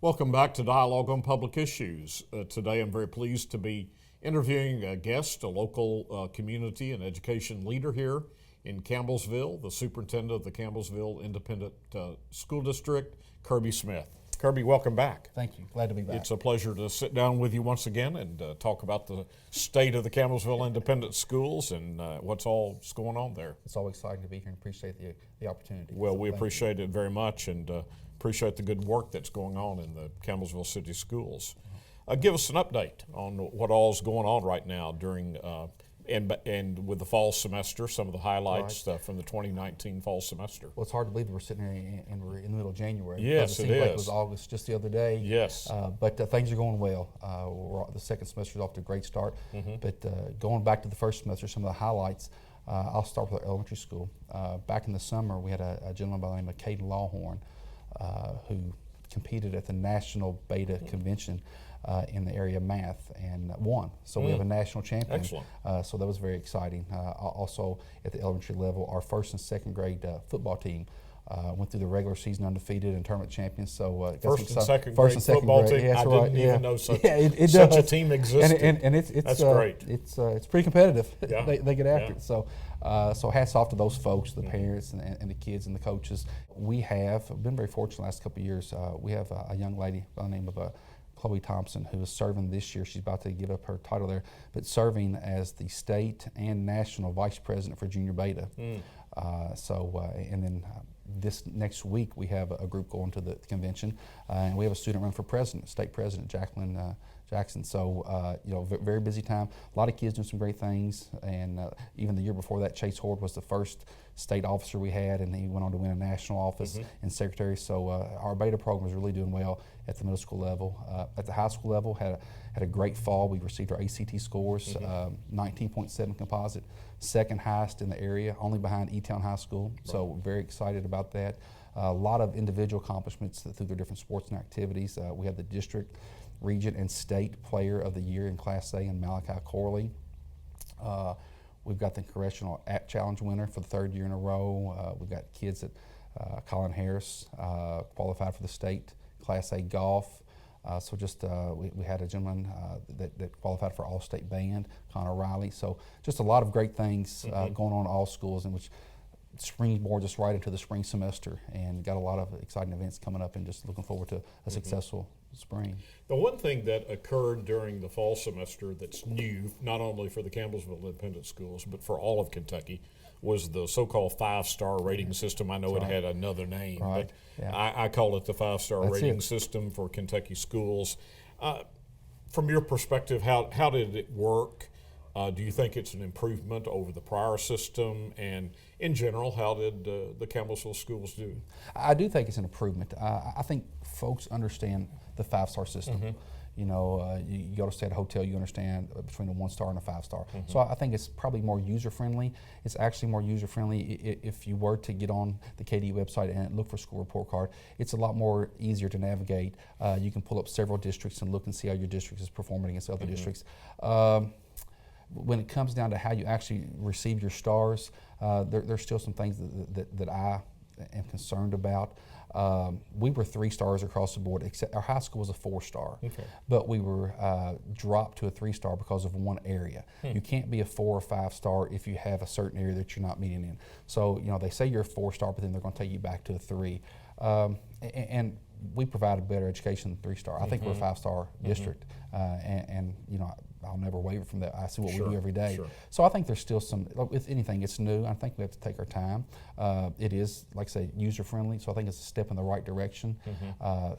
Welcome back to Dialogue on Public Issues. Today I'm very pleased to be interviewing a guest, a local community and education leader here in Campbellsville, the superintendent of the Campbellsville Independent School District, Kirby Smith. Kirby, welcome back. Thank you. Glad to be back. It's a pleasure to sit down with you once again and talk about the state of the Campbellsville Independent Schools and what's going on there. It's always exciting to be here and appreciate the opportunity. Well, we appreciate it very much and appreciate the good work that's going on in the Campbellsville City Schools. Give us an update on what all's going on right now during and with the fall semester, some of the highlights from the 2019 fall semester. Well, it's hard to believe we're sitting here and we're in the middle of January. Yes, it seems like it was August just the other day. Yes. But things are going well. The second semester is off to a great start. But going back to the first semester, some of the highlights, I'll start with our elementary school. Back in the summer, we had a gentleman by the name of Caden Lawhorn who competed at the National Beta Convention in the area of math and won. So we have a national champion. Excellent. So that was very exciting. Also at the elementary level, our first and second grade football team went through the regular season undefeated and tournament champions. So first and second grade football team. Yeah, I didn't even know such a team existed. And it's that's great. It's pretty competitive. Yeah. they get after it. So hats off to those folks, the parents and the kids and the coaches. We have been very fortunate the last couple of years. We have a young lady by the name of Chloe Thompson, who is serving this year. She's about to give up her title there, but serving as the state and national vice president for junior beta. And then this next week we have a group going to the convention, and we have a student run for president, state president Jacqueline Jackson. So very busy time. A lot of kids doing some great things, and even the year before that, Chase Horde was the first state officer we had, and he went on to win a national office and secretary. So our beta program is really doing well at the middle school level. At the high school level, had a great fall. We received our ACT scores, 19.7 composite, second highest in the area, only behind E-Town High School. Right. So we're very excited about that. A lot of individual accomplishments through their different sports and activities. We had the district, region, and state player of the year in Class A in Malachi Corley. We've got the Congressional App Challenge winner for the third year in a row. We've got kids that Colin Harris qualified for the state Class A golf. We had a gentleman that qualified for All-State Band, Connor Riley. So just a lot of great things going on in all schools, in which springboard just right into the spring semester, and got a lot of exciting events coming up, and just looking forward to a successful spring. The one thing that occurred during the fall semester that's new, not only for the Campbellsville Independent Schools, but for all of Kentucky, was the so-called five-star rating system. I know it had another name, but I call it the five-star rating system for Kentucky schools. From your perspective, how did it work? Do you think it's an improvement over the prior system? And in general, how did the Campbellsville schools do? I do think it's an improvement. I think folks understand the five-star system. You know, you go to stay at a hotel, you understand between a one-star and a five-star. So I think it's probably more user-friendly. It's actually more user-friendly if you were to get on the KDU website and look for school report card. It's a lot more easier to navigate. You can pull up several districts and look and see how your district is performing against other districts. When it comes down to how you actually receive your stars, there's still some things that I am concerned about. We were 3 stars across the board, except our high school was a 4-star, but we were dropped to a 3-star because of one area. You can't be a 4 or 5-star if you have a certain area that you're not meeting in. So, they say you're a 4-star, but then they're going to take you back to a 3. And we provide a better education than 3-star. I think we're a 5-star district, and I'll never waver from that. I see what we do every day. So I think there's still some, with anything, it's new. I think we have to take our time. It is, like I say, user-friendly, so I think it's a step in the right direction. I'm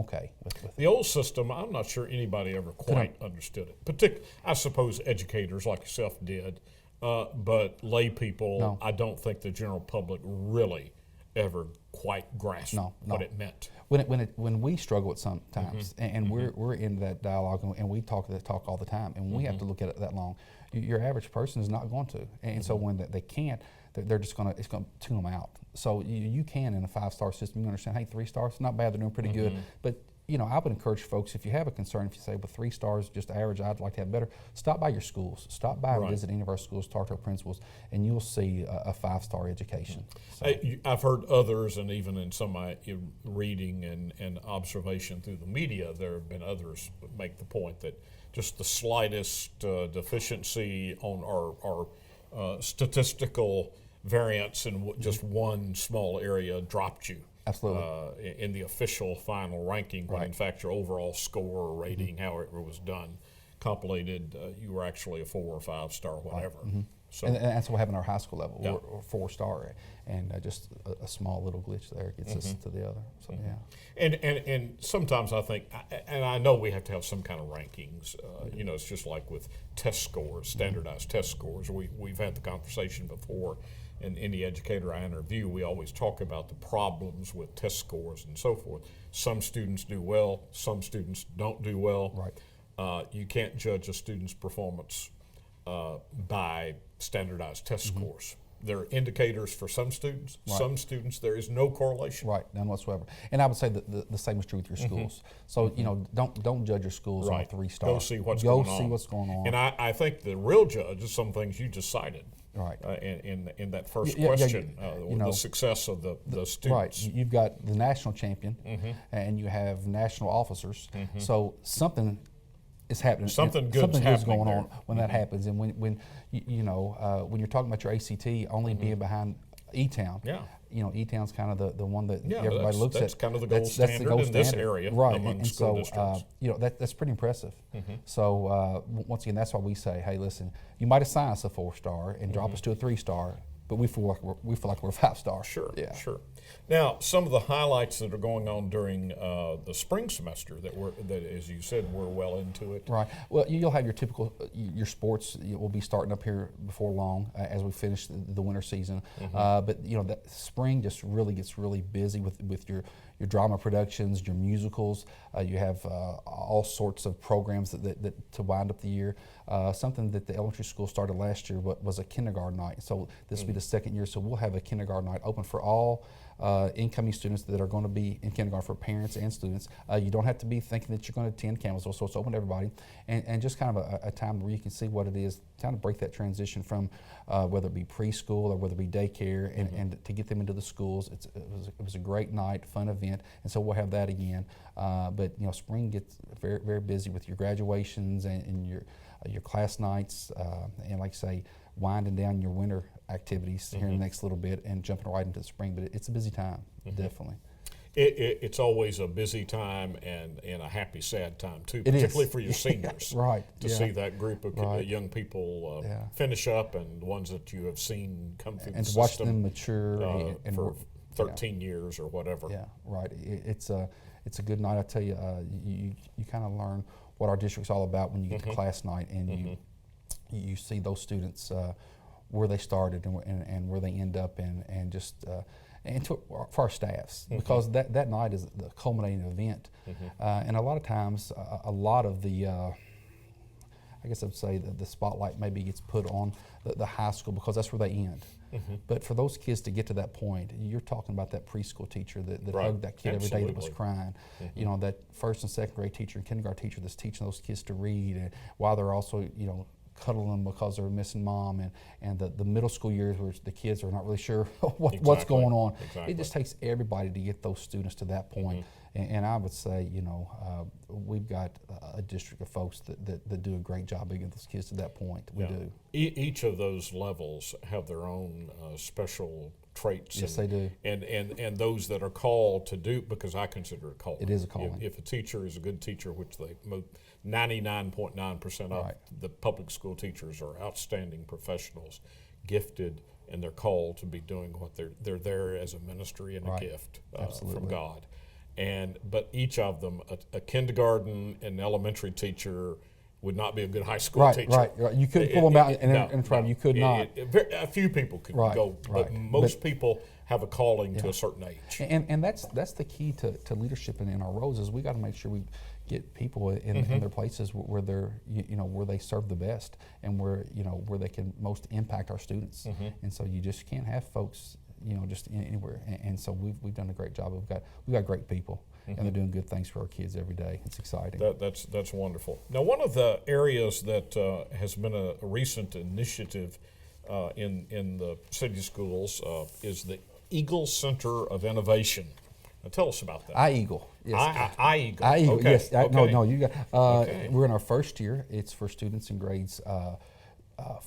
okay with the old system. I'm not sure anybody ever quite understood it. I suppose educators like yourself did, but lay people, I don't think the general public really ever quite grasped what it meant. When we struggle at sometimes, and we're in that dialogue, and we talk all the time, and we have to look at it that long. Your average person is not going to, and so when they can't, they're just it's going to tune them out. So you can, in a 5-star system, you understand, hey, 3 stars, not bad, they're doing pretty good, but I would encourage folks, if you have a concern, if you say, with 3 stars, just average, I'd like to have better, stop by your schools. Stop by and Right. visit any of our schools, talk to our principals, and you'll see a 5-star education. So, I've heard others, and even in some of my reading and observation through the media, there have been others that make the point that just the slightest deficiency on our statistical variance in just one small area dropped you. Absolutely. In the official final ranking, when Right. in fact your overall score or rating, however it was done, compilated, you were actually a 4 or 5 star, whatever. So and that's what we have in our high school level. Yeah. We're 4-star, and just a small little glitch there gets us to the other. So yeah. And sometimes I think, and I know we have to have some kind of rankings. It's just like with test scores, standardized test scores. We've had the conversation before, and any educator I interview, we always talk about the problems with test scores and so forth. Some students do well, some students don't do well. Right. You can't judge a student's performance by standardized test scores. There are indicators for some students. Right. Some students, there is no correlation. Right, none whatsoever. And I would say that the same is true with your schools. So don't judge your schools on a 3-star. Go see what's going on. Go see what's going on. And I think the real judge is some things you just cited. Right. In that first Yeah, question, you the success of the students. Right. You've got the national champion, and you have national officers. So something is happening. Something good's something good's happening going there. on when that happens. And when you're talking about your ACT only being behind E-Town. Yeah. E-Town's kind of the one that Yeah, everybody looks at. that's kind of the gold That's the standard gold in this standard. area Right. among and school so, districts. that's pretty impressive. So once again, that's why we say, hey, listen, you might assign us a 4-star and drop us to a 3-star, but we feel like we're a 5-star. Sure, Yeah. sure. Now, some of the highlights that are going on during the spring semester that, as you said, we're well into it. Right. Well, you'll have your typical your sports. Will be starting up here before long as we finish the winter season. But that spring just really gets really busy with your drama productions, your musicals. You have all sorts of programs that to wind up the year. Something that the elementary school started last year was a kindergarten night. So this will be the second year. So we'll have a kindergarten night open for all incoming students that are going to be in kindergarten, for parents and students. You don't have to be thinking that you're going to attend Campbellsville, so it's open to everybody. And just kind of a time where you can see what it is, kind of break that transition from whether it be preschool or whether it be daycare, and to get them into the schools. It was a great night, fun event, and so we'll have that again. But spring gets very, very busy with your graduations and your class nights, and like I say, winding down your winter activities here in the next little bit and jumping right into the spring. But it's a busy time, definitely. It's always a busy time and a happy, sad time too, It is. particularly for your seniors. Right. To see that group of Right. young people Yeah. finish up, and the ones that you have seen come through And the to watch system them mature and for work. 13 years or whatever. Yeah, right. It's a good night. I tell you, you kind of learn what our district's all about when you get to class night, and you see those students where they started and where they end up, and just and for our staffs, because that night is the culminating event, and a lot of times a lot of the I guess I would say the spotlight maybe gets put on the high school, because that's where they end. But for those kids to get to that point, you're talking about that preschool teacher that Right. hugged that kid every day that was Absolutely. crying. That first and second grade teacher and kindergarten teacher that's teaching those kids to read, and while they're also cuddling them because they're missing mom, and the middle school years where the kids are not really sure what's Exactly. going on. Exactly. It just takes everybody to get those students to that point. And I would say, we've got a district of folks that do a great job of getting those kids to that point. We do. Each of those levels have their own special traits. Yes, they do. And those that are called to do, because I consider it calling. It is a calling. If a teacher is a good teacher, which 99.9% of Right. the public school teachers are outstanding professionals, gifted, and they're called to be doing what they're there as a ministry and Right. a gift from Absolutely. God. But each of them, a kindergarten and elementary teacher would not be a good high school teacher. Right. You couldn't pull them out and try. You could not. A few people could Right, go, but right. most people have a calling to a certain age. And that's the key to leadership in our roles, is we got to make sure we get people in their places where they're where they serve the best, and where they can most impact our students. And so you just can't have folks just anywhere. And so we've done a great job. We've got great people, and they're doing good things for our kids every day. It's exciting. That's wonderful. Now, one of the areas that has been a recent initiative in the city schools is the Eagle Center of Innovation. Now, tell us about that. iEagle. Yes. iEagle. iEagle. Okay. Yes. Okay. No. You got. Okay. We're in our first year. It's for students in grades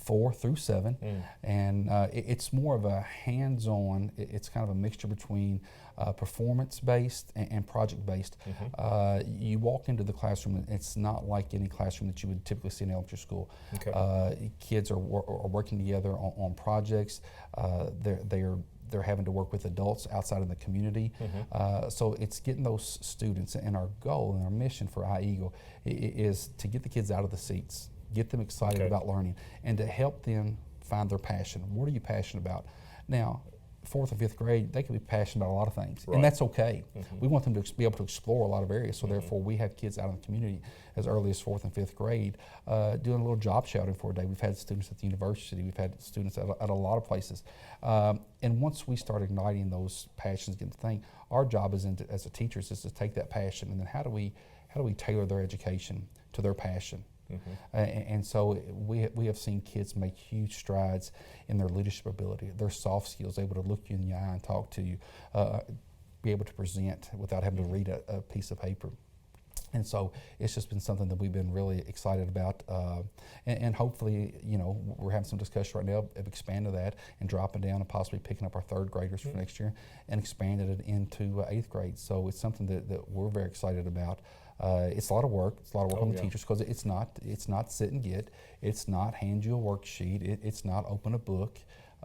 4 through 7, and it's more of a hands-on. It's kind of a mixture between performance-based and project-based. You walk into the classroom, and it's not like any classroom that you would typically see in elementary school. Okay. Kids are working together on projects. They're having to work with adults outside of the community. So it's getting those students, and our goal and our mission for iEagle is to get the kids out of the seats, get them excited about learning, and to help them find their passion. What are you passionate about? Now, 4th and 5th grade, they can be passionate about a lot of things, and that's okay. We want them to be able to explore a lot of areas, so therefore we have kids out in the community as early as 4th and 5th grade doing a little job shadowing for a day. We've had students at the university, we've had students at a lot of places. And once we start igniting those passions, getting to think, our job as a teachers is to take that passion, and then how do we tailor their education to their passion? And so we have seen kids make huge strides in their leadership ability, their soft skills, able to look you in the eye and talk to you, be able to present without having to read a piece of paper. And so it's just been something that we've been really excited about, and hopefully, we're having some discussion right now of expanding that and dropping down and possibly picking up our 3rd graders for next year and expanding it into 8th grade. So it's something that we're very excited about. It's a lot of work. It's a lot of work on the teachers, because it's not sit and get. It's not hand you a worksheet. It's not open a book.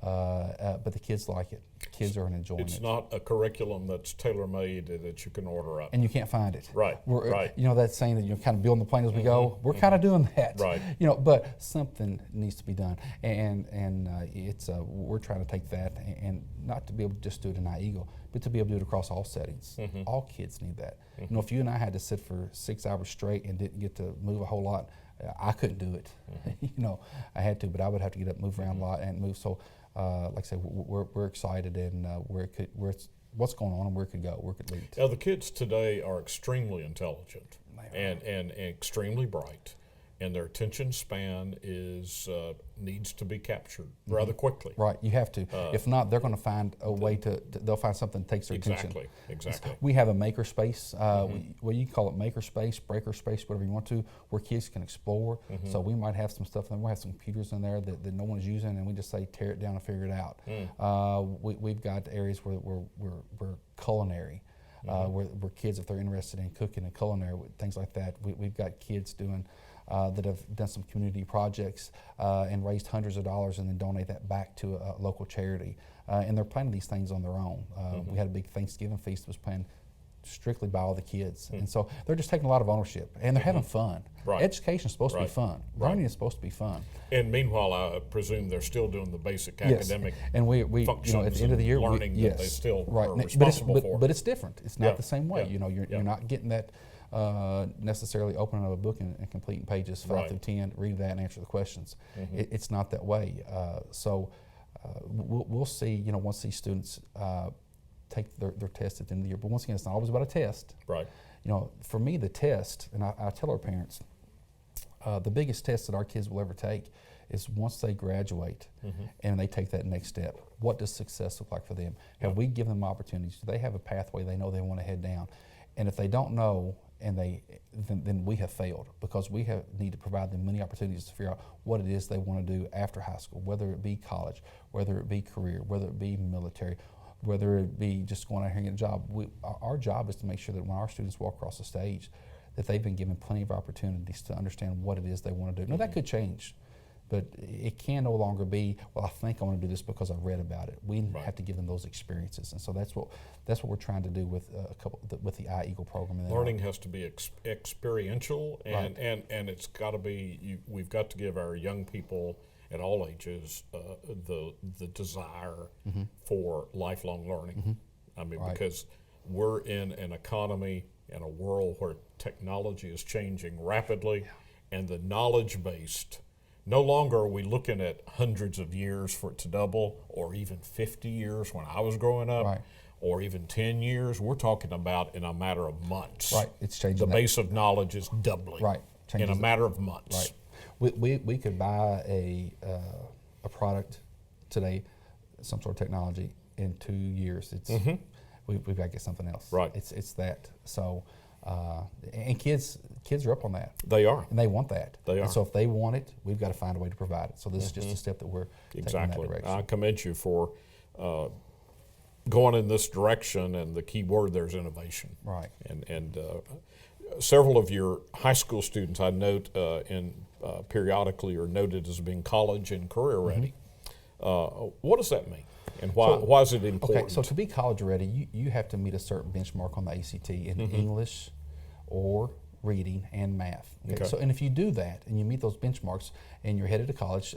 But the kids like it. Kids are enjoying it. It's not a curriculum that's tailor-made that you can order up. And you can't find it. Right. Right. That saying that you're kind of building the plane as we go. We're kind of doing that. Right. But something needs to be done, and it's we're trying to take that and not to be able to just do it in iEagle, but to be able to do it across all settings. All kids need that. If you and I had to sit for 6 hours straight and didn't get to move a whole lot, I couldn't do it. I had to, but I would have to get up, move around a lot, and move. So. Like I said, we're excited, and what's going on and where it could go, where it could lead. Now, the kids today are extremely intelligent and extremely bright, and their attention span needs to be captured rather quickly. Right, you have to. If not, they're going to find a way they'll find something that takes their attention. Exactly. We have a maker space, you can call it maker space, breaker space, whatever you want to, where kids can explore. So we might have some stuff, and we'll have some computers in there that no one's using, and we just say tear it down and figure it out. We've got areas where we're culinary. Where kids, if they're interested in cooking and culinary, things like that, we've got kids doing that have done some community projects and raised hundreds of dollars and then donate that back to a local charity. And they're planning these things on their own. We had a big Thanksgiving feast that was planned strictly by all the kids. And so they're just taking a lot of ownership, and they're having fun. Right. Education is supposed to be fun. Learning is supposed to be fun. And meanwhile, I presume they're still doing the basic academic and we functions at the end of the year, learning that they still are but responsible for. But it's different. It's not the same way. Yeah. You're not getting that necessarily opening up a book and completing pages 5 through 10, read that and answer the questions. It's not that way. So we'll see. Once these students take their test at the end of the year. But once again, it's not always about a test. Right. For me, the test, and I tell our parents, the biggest test that our kids will ever take is once they graduate and they take that next step. What does success look like for them? Have we given them opportunities? Do they have a pathway they know they want to head down? And if they don't know, then we have failed, because we need to provide them many opportunities to figure out what it is they want to do after high school, whether it be college, whether it be career, whether it be military, whether it be just going out here and getting a job. Our job is to make sure that when our students walk across the stage, that they've been given plenty of opportunities to understand what it is they want to do. Now, that could change, but it can no longer be, well, I think I want to do this because I read about it. We have to give them those experiences, and so that's what we're trying to do with with the iEagle program. And learning has to be experiential, and it's got to be. We've got to give our young people at all ages the desire for lifelong learning. I mean, because we're in an economy and a world where technology is changing rapidly, and the knowledge-based, no longer are we looking at hundreds of years for it to double, or even 50 years when I was growing up. or even 10 years, we're talking about in a matter of months. Right, it's changing. The base of knowledge is doubling. Right, in a matter of months. Right, we could buy a product today, some sort of technology, in 2 years. It's we've got to get something else. Right, it's that. So, and kids are up on that. They are, and they want that. They are. And so if they want it, we've got to find a way to provide it. So this is just a step that we're taking in that direction. I commend you for going in this direction, and the key word there is innovation. Right. And several of your high school students, I note periodically, are noted as being college and career ready. What does that mean, and why is it important? Okay, so to be college ready, you have to meet a certain benchmark on the ACT in English or reading and math. Okay? So, and if you do that and you meet those benchmarks and you're headed to college,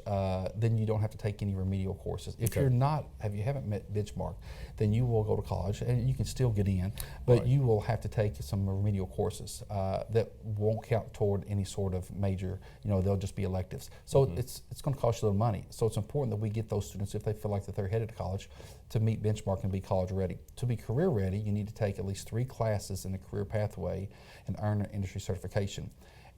then you don't have to take any remedial courses. If you're not, you haven't met benchmark, then you will go to college and you can still get in, but you will have to take some remedial courses that won't count toward any sort of major. They'll just be electives. So it's going to cost you a little money. So it's important that we get those students, if they feel like that they're headed to college, to meet benchmark and be college ready. To be career ready, you need to take at least 3 classes in the career pathway and earn an industry certification.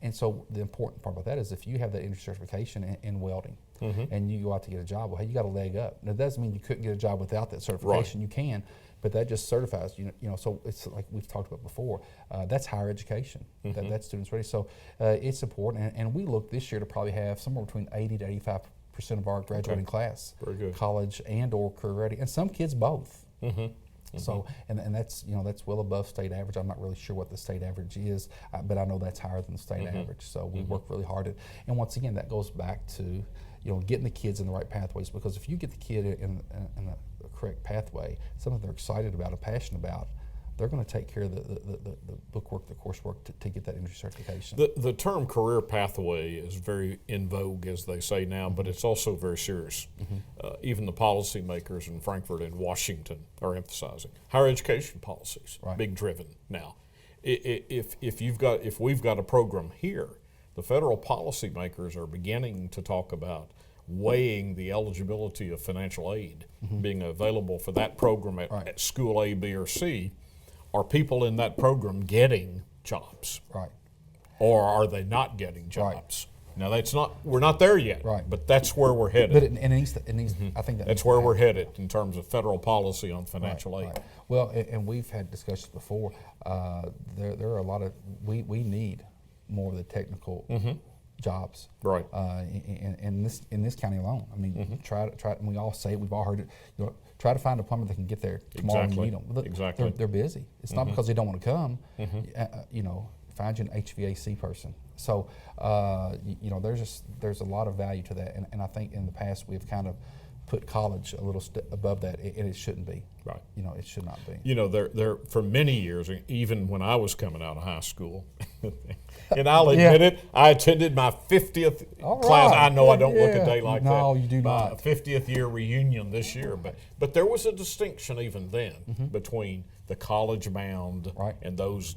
And so the important part about that is if you have that industry certification in welding and you go out to get a job, well, hey, you got a leg up. Now, that doesn't mean you couldn't get a job without that certification. You can, but that just certifies you. So it's like we've talked about before. That's higher education. That students ready. So it's important. And we look this year to probably have somewhere between 80 to 85% of our graduating class, college and or career ready, and some kids both. So and that's that's well above state average. I'm not really sure what the state average is, but I know that's higher than the state average. So we work really hard at, and once again that goes back to getting the kids in the right pathways, because if you get the kid in the correct pathway, something they're excited about and passionate about, they're going to take care of the bookwork, the coursework to get that industry certification. The term career pathway is very in vogue, as they say now, but it's also very serious. Even the policymakers in Frankfurt and Washington are emphasizing higher education policies, big driven now. If we've got a program here, the federal policymakers are beginning to talk about weighing the eligibility of financial aid being available for that program at school A, B, or C. Are people in that program getting jobs? Right. Or are they not getting jobs? Now we're not there yet. Right. But that's where we're headed. But it needs I think that's where we're headed in terms of federal policy on financial aid. Well, and we've had discussions before. There are a lot of we need more of the technical jobs. Right. In this county alone. I mean, try and we all say it, we've all heard it. Try to find a plumber that can get there tomorrow when you need them. Exactly. They're busy. It's not because they don't want to come. Find you an HVAC person. So there's a lot of value to that, and I think in the past we've kind of put college a little above that, and it shouldn't be. Right. It should not be. There for many years, even when I was coming out of high school, and I'll admit it, I attended my 50th class. I know I don't look a day like that. No, you do my not. 50th year reunion this year, but there was a distinction even then between the college bound and those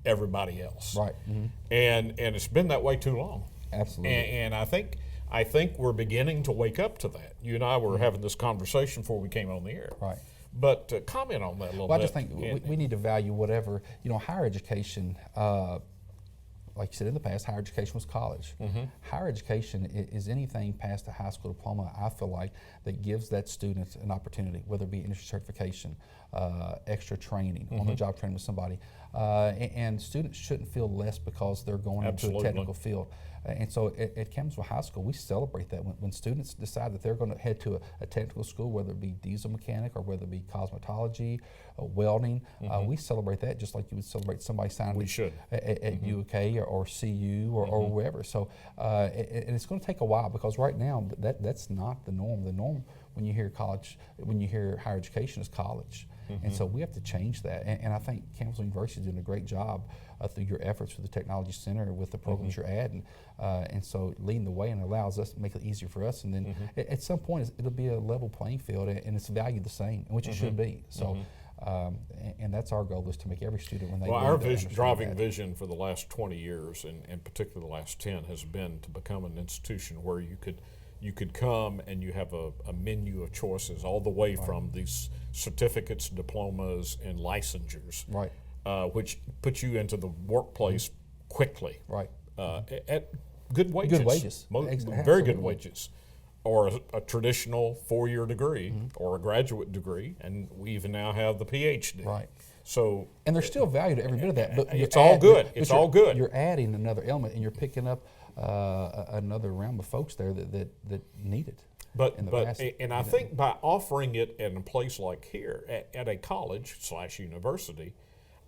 everybody else. Right. And it's been that way too long. Absolutely. And I think we're beginning to wake up to that. You and I were having this conversation before we came on the air. Right. But comment on that a little bit. Well, I just think we need to value whatever, higher education, like you said in the past, higher education was college. Higher education is anything past a high school diploma, I feel like, that gives that student an opportunity, whether it be industry certification, extra training, on-the-job training with somebody. And students shouldn't feel less because they're going into a technical field. And so at Campbellsville High School, we celebrate that when students decide that they're going to head to a technical school, whether it be diesel mechanic or whether it be cosmetology, welding. We celebrate that just like you would celebrate somebody signing at UK or CU or wherever. So and it's going to take a while, because right now that's not the norm. The norm when you hear higher education is college. And so we have to change that. And I think Campbellsville University is doing a great job through your efforts with the Technology Center, with the programs you're adding. And so leading the way and allows us to make it easier for us. And then at some point, it'll be a level playing field, and it's valued the same, which it should be. So, and that's our goal, is to make every student, when they our driving vision for the last 20 years, and particularly the last 10, has been to become an institution where you could you could come and you have a menu of choices all the way from these certificates, diplomas, and licensures, Right. Which puts you into the workplace quickly. Right. At good wages. Good wages. Very Absolutely. good wages. Or a traditional 4-year degree or a graduate degree, and we even now have the PhD. Right. So, And there's still value to every bit of that. But it's all good. It's all good. You're adding another element, and you're picking up another realm of folks there that need it. I think by offering it in a place like here, at a college / university,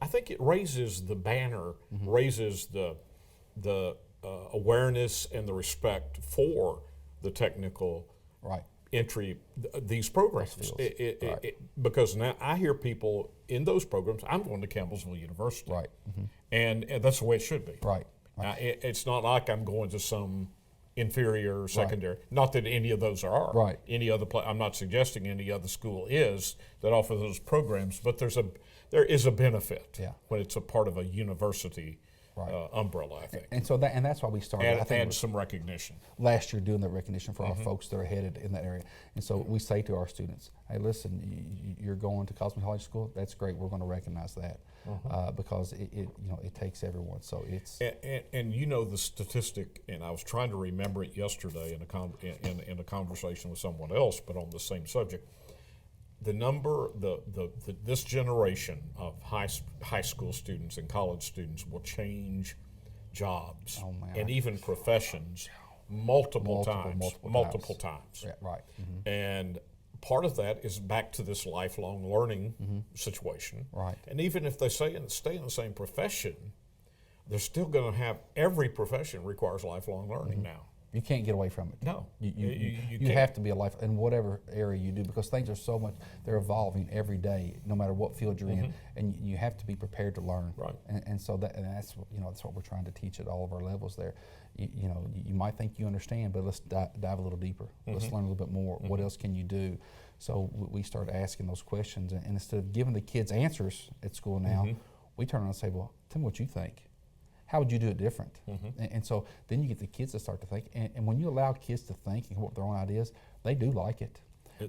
I think it raises the banner, raises the awareness and the respect for the technical Right. entry, these programs. Because now I hear people in those programs, I'm going to Campbellsville University. Right. And that's the way it should be. Right. Now, it's not like I'm going to some inferior or secondary. Not that any of those are. Right. Any other I'm not suggesting any other school is that offers those programs, but there is a benefit when it's a part of a university umbrella, I think. And so that's why we started. Add some recognition. Last year, doing the recognition for our folks that are headed in that area. And so we say to our students, "Hey, listen, you're going to cosmetology school. That's great. We're going to recognize that because it takes everyone. So it's and the statistic. And I was trying to remember it yesterday in a conversation with someone else, but on the same subject. The number, this generation of high school students and college students will change jobs and even professions multiple times. Yeah, right. And part of that is back to this lifelong learning situation. Right. And even if they stay in the same profession, they're still going to have, every profession requires lifelong learning now. You can't get away from it. No. You have to be a life in whatever area you do because things are so much, they're evolving every day, no matter what field you're in, and you have to be prepared to learn. Right. And so that's what we're trying to teach at all of our levels there. You might think you understand, but let's dive a little deeper. Let's learn a little bit more. What else can you do? So we started asking those questions, and instead of giving the kids answers at school now, we turn around and say, well, tell me what you think. How would you do it different? And so then you get the kids to start to think. And when you allow kids to think and come up with their own ideas, they do like it.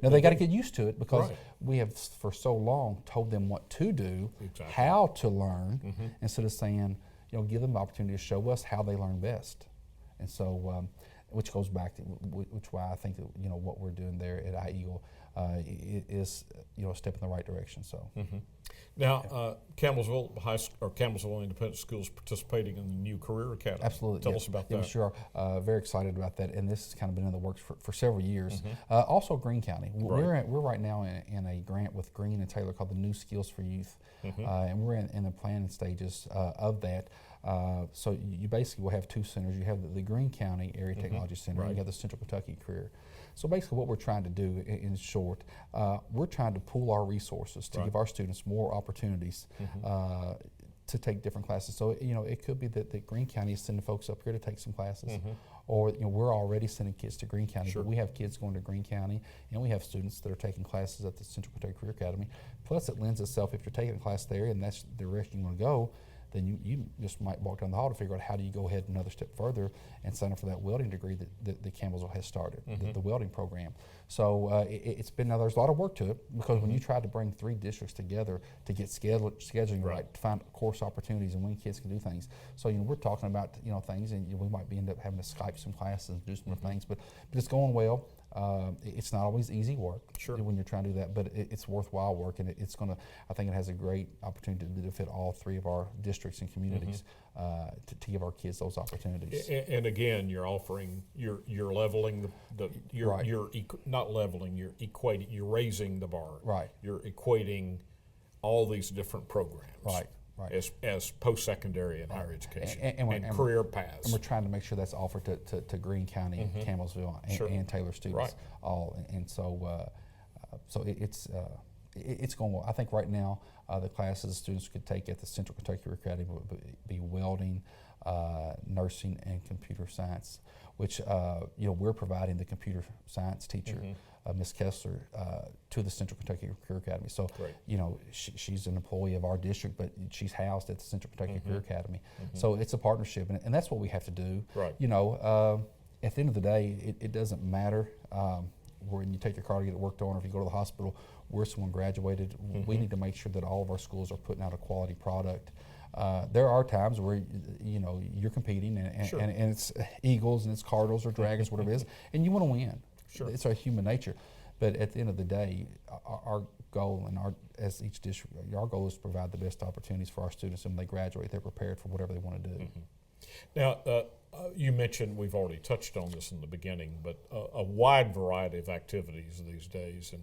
Now, they got to get used to it because we have for so long told them what to do, how to learn, instead of saying, give them the opportunity to show us how they learn best. And so, which goes back to why I think that, what we're doing there at iEagle is, a step in the right direction. So. Now, Campbellsville Campbellsville Independent Schools participating in the new Career Academy. Absolutely. Tell us about that. We sure are. Very excited about that, and this has kind of been in the works for several years. Also, Greene County. We're right now in a grant with Greene and Taylor called the New Skills for Youth, and we're in the planning stages of that. So you basically will have two centers. You have the Greene County Area Technology Center, and you have the Central Kentucky Career. So basically what we're trying to do, in short, we're trying to pool our resources to give our students more opportunities to take different classes. So, it could be that Greene County is sending folks up here to take some classes, or, we're already sending kids to Greene County, but we have kids going to Greene County, and we have students that are taking classes at the Central Kentucky Career Academy. Plus, it lends itself, if you're taking a class there and that's the direction you want to go, then you just might walk down the hall to figure out how do you go ahead another step further and sign up for that welding degree that Campbellsville has started, the welding program. So it's been, now there's a lot of work to it because when you try to bring 3 districts together to get scheduling right, to find course opportunities and when kids can do things. So, we're talking about, things, and we might end up having to Skype some classes and do some more things, but it's going well. It's not always easy work when you're trying to do that, but it's worthwhile work, and it's going to, I think it has a great opportunity to benefit all 3 of our districts and communities to give our kids those opportunities. And again, you're offering, you're leveling you're not leveling, you're equating, you're raising the bar. Right. You're equating all these different programs. Right. As post-secondary and higher education and career paths. And we're trying to make sure that's offered to Greene County, Campbellsville, and Taylor students all. And so it's going well. I think right now the classes students could take at the Central Kentucky Career Academy would be welding, nursing, and computer science, which we're providing the computer science teacher, Ms. Kessler, to the Central Kentucky Career Academy. So, she's an employee of our district, but she's housed at the Central Kentucky Career Academy. So it's a partnership, and that's what we have to do. Right. at the end of the day, it doesn't matter when you take your car to get it worked on, or if you go to the hospital, where someone graduated. We need to make sure that all of our schools are putting out a quality product. There are times where you're competing, and it's Eagles and it's Cardinals or Dragons, whatever it is, and you want to win. Sure. It's our human nature. But at the end of the day, our goal as each district, our goal is to provide the best opportunities for our students, and when they graduate, they're prepared for whatever they want to do. Now, you mentioned, we've already touched on this in the beginning, but a wide variety of activities these days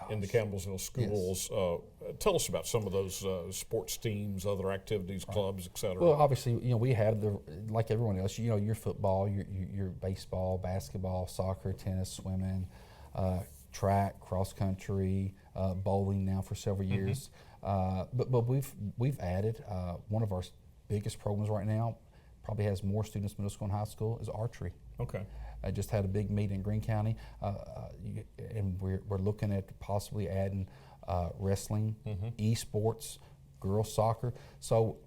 in the Campbellsville schools. Yes. Tell us about some of those sports teams, other activities, clubs, et cetera. Well, obviously, we have like everyone else, your football, your baseball, basketball, soccer, tennis, swimming, track, cross country, bowling now for several years. But we've added one of our biggest programs right now. Probably has more students middle school and high school, is archery. Okay. I just had a big meet in Greene County, and we're looking at possibly adding wrestling, esports, girls soccer. So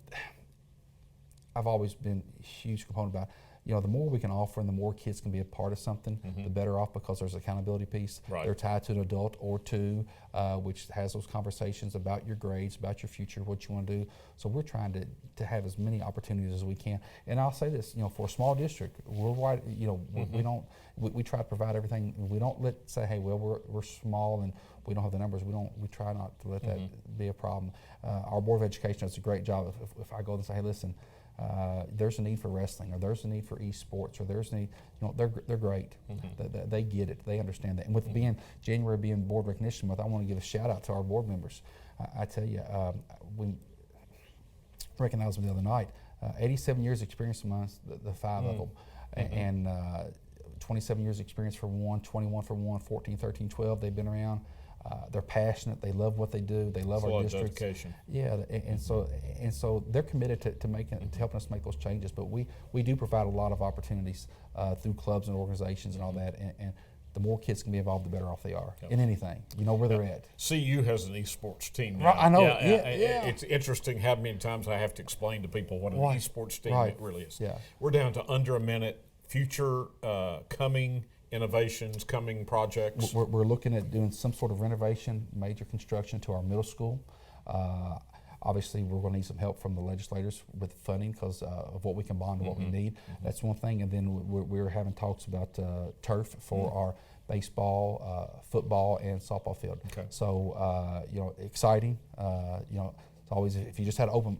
I've always been a huge component about, the more we can offer and the more kids can be a part of something, the better off, because there's an accountability piece. Right. They're tied to an adult or two, which has those conversations about your grades, about your future, what you want to do. So we're trying to have as many opportunities as we can. And I'll say this, for a small district, worldwide, we try to provide everything. We don't say, hey, well, we're small and we don't have the numbers. We try not to let that be a problem. Our Board of Education does a great job. If I go and say, hey, listen, there's a need for wrestling, or there's a need for esports, or there's a need, they're great. They get it. They understand that. And with January being Board Recognition Month, I want to give a shout out to our board members. I tell you, we recognized them the other night. 87 years experience amongst the five of them, and 27 years experience for one, 21 for one, 14, 13, 12. They've been around. They're passionate. They love what they do. They love our district. Dedication. Yeah, and so they're committed to helping us make those changes. But we do provide a lot of opportunities through clubs and organizations and all that. And the more kids can be involved, the better off they are in anything. You know where they're at. CU has an esports team now. Right, I know. Yeah. It's interesting how many times I have to explain to people what an esports team it really is. Yeah. We're down to under a minute. Future coming innovations, coming projects. We're looking at doing some sort of renovation, major construction to our middle school. Obviously, we're going to need some help from the legislators with funding because of what we can bond and what we need. That's one thing. And then we're having talks about turf for our baseball, football, and softball field. Okay. So, exciting. It's always, if you just had an open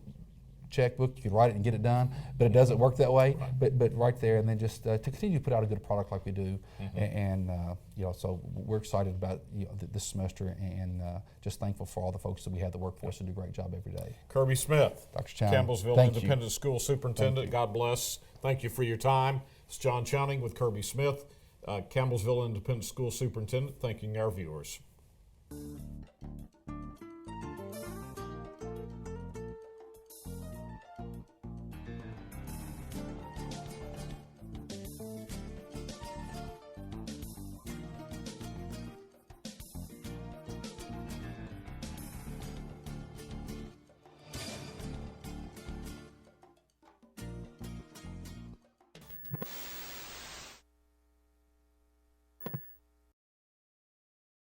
checkbook, you could write it and get it done, but it doesn't work that way. Right. But right there, and then just to continue to put out a good product like we do, and so we're excited about this semester, and just thankful for all the folks that we have that work for us and do a great job every day. Kirby Smith, Dr. Chown, Campbellsville Independent School Superintendent. God bless. Thank you for your time. It's John Chowning with Kirby Smith, Campbellsville Independent School Superintendent, thanking our viewers.